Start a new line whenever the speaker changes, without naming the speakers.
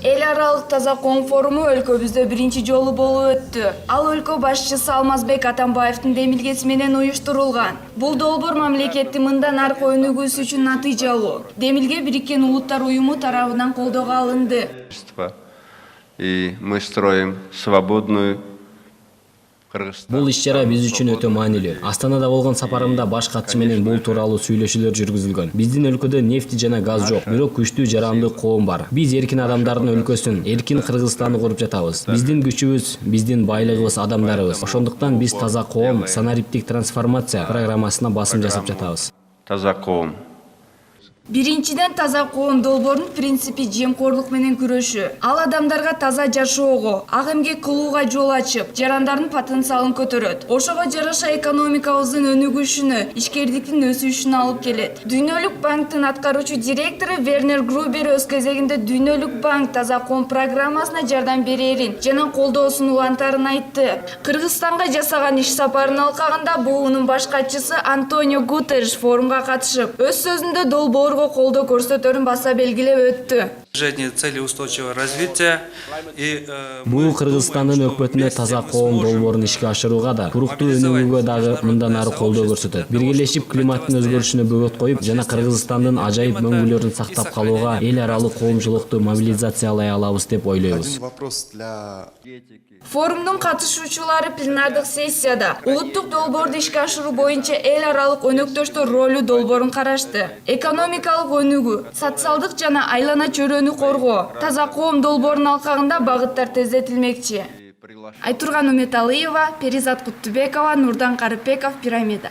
Эл аралык таза коом форуму өлкөбүздө биринчи жолу болуп өттү. Ал өлкө башчысы Алмазбек Атамбаевдин демилгеси менен уюштурулган. Бул долбоор мамлекеттин мындан аркы өнүгүүсү үчүн натыйжалуу. Демилге Бириккен Улуттар уюму тарабынан колдоого алынды.
И мы строим свободную.
Бул иш-чара биз үчүн өтө маанилүү. Астанада болгон сапарымда баш катчы менен бул тууралуу сүйлөшүүлөр жүргүзүлгөн. Биздин өлкөдө нефти жана газ жок, бирок күчтүү жарандык коом бар. Биз эркин адамдардын өлкөсүн, эркин Кыргызстанды куруп жатабыз. Биздин күчүбүз, биздин байлыгыбыз адамдарыбыз. Ошондуктан биз таза коом, санариптик трансформация программасына басым жасап жатабыз.
Таза коом.
Биринчиден, таза коом долбоорунун принципи жемкорлук менен күрөшүү. Ал адамдарга таза жашоого, ак эмгек кылууга жол ачып, жарандардын потенциалын көтөрөт. Ошого жараша экономикабыздын өнүгүшүнө, ишкердиктин өсүшүнө алып келет. Дүйнөлүк банктын аткаруучу директору Вернер Грубер өз кезегинде Дүйнөлүк банк таза коом программасына жардам берерин жана колдоосун улантарын айтты. Кыргызстанга жасаган иш сапарынын алкагында БУнун баш катчысы Антонио Гутерриш форумга катышып, өз сөзүндө долбоор колдоо көрсөтөрүн баса белгилеп өттү.
Цели устойчивого развития и
Бул Кыргызстандын өкмөтүнө таза коом долбоорун ишке ашырууга да, туруктуу өнүгүүгө дагы мындан ары колдоо көрсөтөт. Биргелешип климаттын өзгөрүшүнө бөгөт коюп жана Кыргызстандын ажайып мөңгүлөрүн сактап калууга эл аралык коомчулукту мобилизациялай алабыз деп ойлойбуз.
Форумдун катышуучулары пленардык сессияда улуттук долбоорду ишке ашыруу боюнча эл аралык өнөктөштөр ролу долбоорун карашты. Экономикалык өнүгүү, социалдык жана айлана чөйрөнү коргоо, таза коом долбоорунун алкагында багыттар тездетилмекчи. Айтурган Уметалыева, Перизат Куттубекова, Нурдан Карыпбеков, Пирамида.